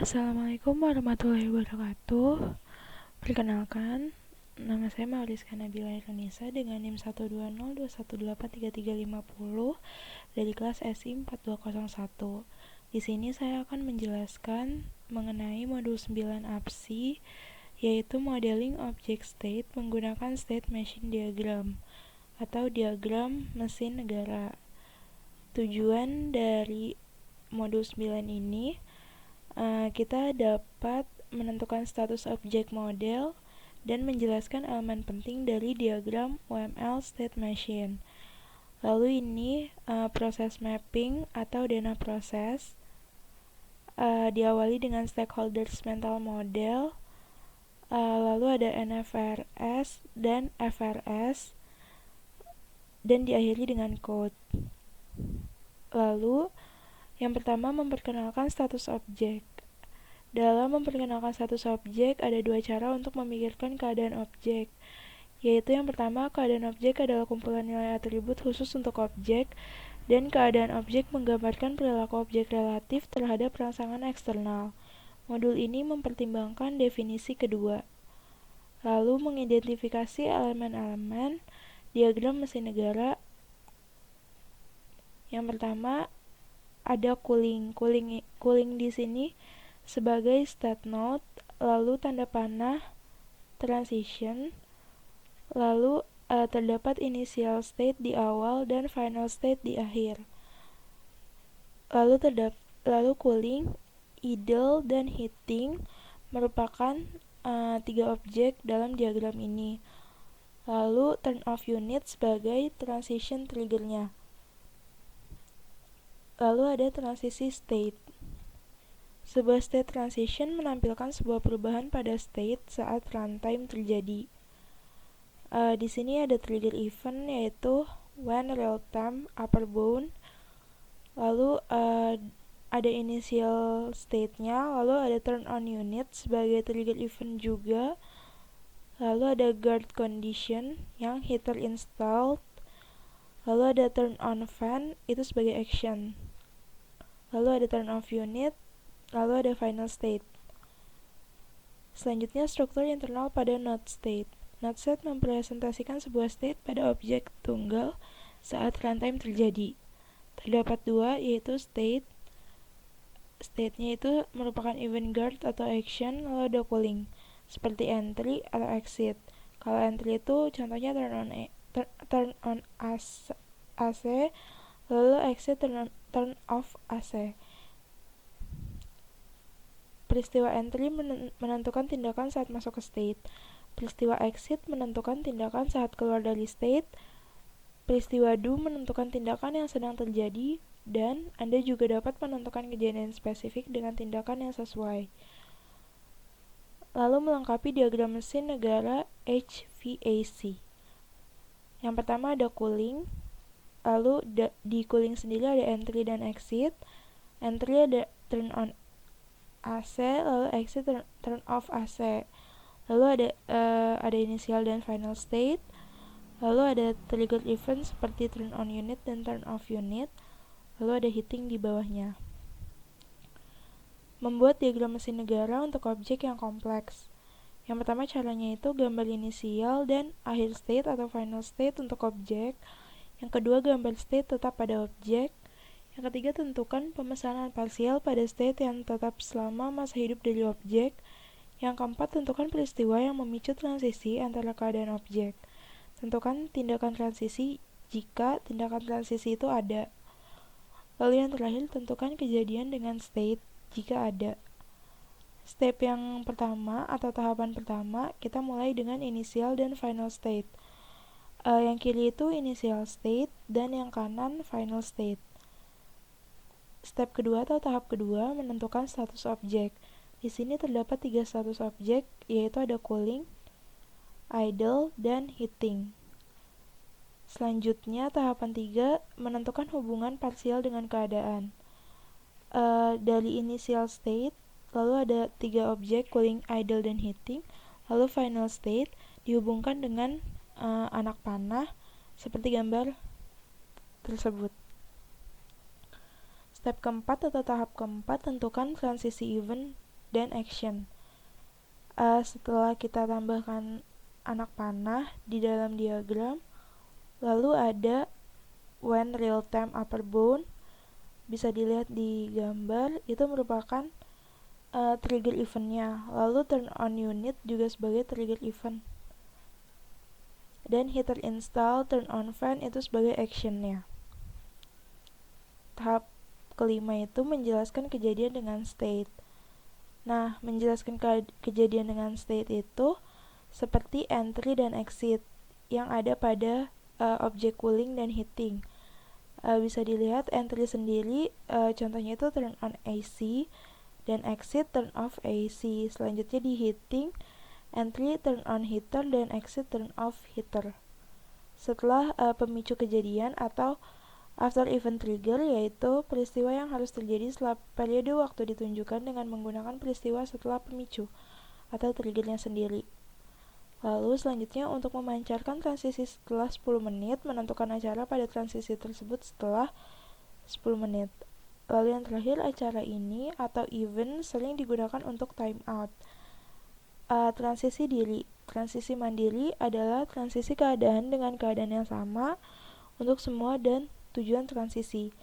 Assalamualaikum warahmatullahi wabarakatuh. Perkenalkan, nama saya Mauriska Nabila Irunisa dengan NIM 12021833350 dari kelas SI 4201. Di sini saya akan menjelaskan mengenai modul 9 APSI, yaitu Modeling Object State menggunakan State Machine Diagram atau diagram mesin negara. Tujuan dari modul 9 ini kita dapat menentukan status objek model dan menjelaskan elemen penting dari diagram UML State Machine. Lalu ini proses mapping atau dana proses diawali dengan stakeholders mental model, lalu ada NFRS dan FRS, dan diakhiri dengan code. Lalu yang pertama, memperkenalkan status objek. Dalam memperkenalkan status objek, ada dua cara untuk memikirkan keadaan objek, yaitu yang pertama, keadaan objek adalah kumpulan nilai atribut khusus untuk objek, dan keadaan objek menggambarkan perilaku objek relatif terhadap rangsangan eksternal. Modul ini mempertimbangkan definisi kedua. Lalu mengidentifikasi elemen-elemen diagram mesin negara. Yang pertama, ada cooling di sini sebagai state node, lalu tanda panah transition, lalu terdapat initial state di awal dan final state di akhir. Lalu cooling, idle, dan heating merupakan tiga objek dalam diagram ini. Lalu turn off unit sebagai transition triggernya. Lalu ada transisi state. Sebuah state transition menampilkan sebuah perubahan pada state saat runtime terjadi. Di sini ada trigger event, yaitu when real time upper bound. Lalu ada initial state-nya, lalu ada turn on unit sebagai trigger event juga. Lalu ada guard condition yang heater installed. Lalu ada turn on fan, itu sebagai action. Lalu ada turn off unit, lalu ada final state. Selanjutnya, struktur internal pada node state. Node state mempresentasikan sebuah state pada objek tunggal saat runtime terjadi. Terdapat dua, yaitu state. State-nya itu merupakan event guard atau action, lalu ada cooling, seperti entry atau exit. Kalau entry itu contohnya turn on AC, lalu exit turn off AC. Peristiwa entry menentukan tindakan saat masuk ke state. Peristiwa exit menentukan tindakan saat keluar dari state. Peristiwa do menentukan tindakan yang sedang terjadi, dan Anda juga dapat menentukan kejadian spesifik dengan tindakan yang sesuai. Lalu melengkapi diagram mesin negara HVAC. Yang pertama ada cooling, lalu di cooling sendiri ada entry dan exit. Entry ada turn on AC, lalu exit turn off AC. Lalu ada initial dan final state. Lalu ada trigger event seperti turn on unit dan turn off unit. Lalu ada heating di bawahnya. Membuat diagram mesin negara untuk objek yang kompleks. Yang pertama caranya itu gambar inisial dan akhir state atau final state untuk objek. Yang kedua, gambar state tetap pada objek. Yang ketiga, tentukan pemesanan parsial pada state yang tetap selama masa hidup dari objek. Yang keempat, tentukan peristiwa yang memicu transisi antara keadaan objek. Tentukan tindakan transisi jika tindakan transisi itu ada. Lalu yang terakhir, tentukan kejadian dengan state jika ada. Step yang pertama atau tahapan pertama, kita mulai dengan initial dan final state. Yang kiri itu initial state dan yang kanan final state. Step kedua atau tahap kedua, menentukan status objek. Di sini terdapat 3 status objek, yaitu ada cooling, idle, dan heating. Selanjutnya, tahapan 3, menentukan hubungan parsial dengan keadaan. Dari initial state, lalu ada 3 objek, cooling, idle, dan heating. Lalu final state dihubungkan dengan anak panah seperti gambar tersebut. Step keempat atau tahap keempat, tentukan transisi event dan action. Setelah kita tambahkan anak panah di dalam diagram, lalu ada when real time upper bound, bisa dilihat di gambar, itu merupakan trigger eventnya. Lalu turn on unit juga sebagai trigger event, dan heater install, turn on fan itu sebagai actionnya. Tahap kelima itu menjelaskan kejadian dengan state. Nah, menjelaskan kejadian dengan state itu seperti entry dan exit yang ada pada objek cooling dan heating. Bisa dilihat entry sendiri, contohnya itu turn on AC, dan exit turn off AC. Selanjutnya di heating, entry turn on heater dan exit turn off heater. Setelah pemicu kejadian atau after event trigger, yaitu peristiwa yang harus terjadi setelah periode waktu ditunjukkan dengan menggunakan peristiwa setelah pemicu atau triggernya sendiri. Lalu selanjutnya untuk memancarkan transisi setelah 10 menit, menentukan acara pada transisi tersebut setelah 10 menit. Lalu yang terakhir, acara ini atau event sering digunakan untuk timeout. Transisi diri. Transisi mandiri adalah transisi keadaan dengan keadaan yang sama untuk semua dan tujuan transisi.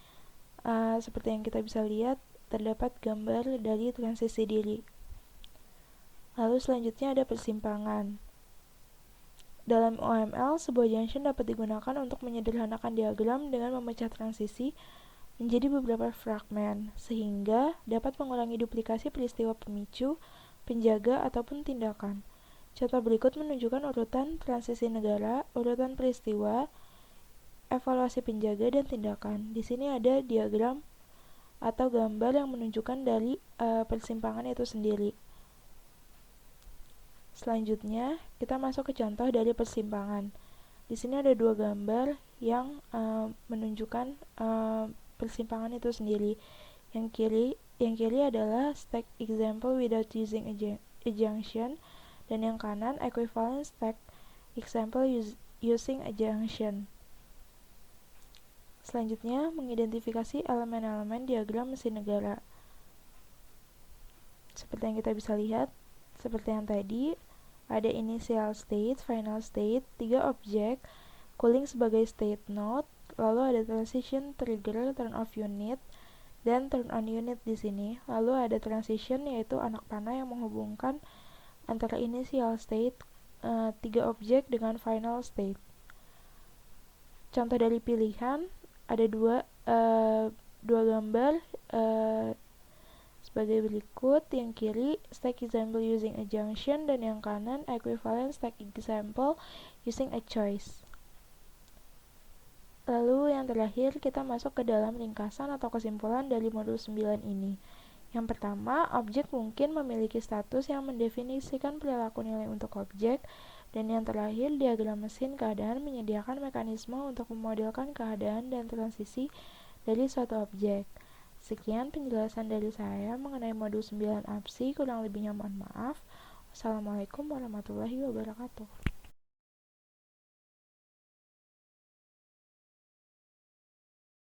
Seperti yang kita bisa lihat, terdapat gambar dari transisi diri. Lalu selanjutnya ada persimpangan. Dalam OML, sebuah junction dapat digunakan untuk menyederhanakan diagram dengan memecah transisi menjadi beberapa fragmen, sehingga dapat mengurangi duplikasi peristiwa pemicu, penjaga, ataupun tindakan. Contoh berikut menunjukkan urutan transisi negara, urutan peristiwa, evaluasi penjaga, dan tindakan. Di sini ada diagram atau gambar yang menunjukkan dari persimpangan itu sendiri. Selanjutnya, kita masuk ke contoh dari persimpangan. Di sini ada dua gambar yang menunjukkan persimpangan itu sendiri. Yang kiri adalah stack example without using a junction, dan yang kanan equivalent stack example using a junction. Selanjutnya, mengidentifikasi elemen-elemen diagram mesin negara. Seperti yang kita bisa lihat, seperti yang tadi, ada initial state, final state, 3 objek, cooling sebagai state node, lalu ada transition, trigger, turn off unit, dan turn on unit di sini. Lalu ada transition, yaitu anak panah yang menghubungkan antara initial state, 3 objek dengan final state. Contoh dari pilihan, ada dua gambar sebagai berikut. Yang kiri stack example using a junction, dan yang kanan equivalent stack example using a choice. Lalu yang terakhir, kita masuk ke dalam ringkasan atau kesimpulan dari modul 9 ini. Yang pertama, objek mungkin memiliki status yang mendefinisikan perilaku nilai untuk objek. Dan yang terakhir, diagram mesin keadaan menyediakan mekanisme untuk memodelkan keadaan dan transisi dari suatu objek. Sekian penjelasan dari saya mengenai modul 9 APSI, kurang lebihnya mohon maaf. Wassalamualaikum warahmatullahi wabarakatuh.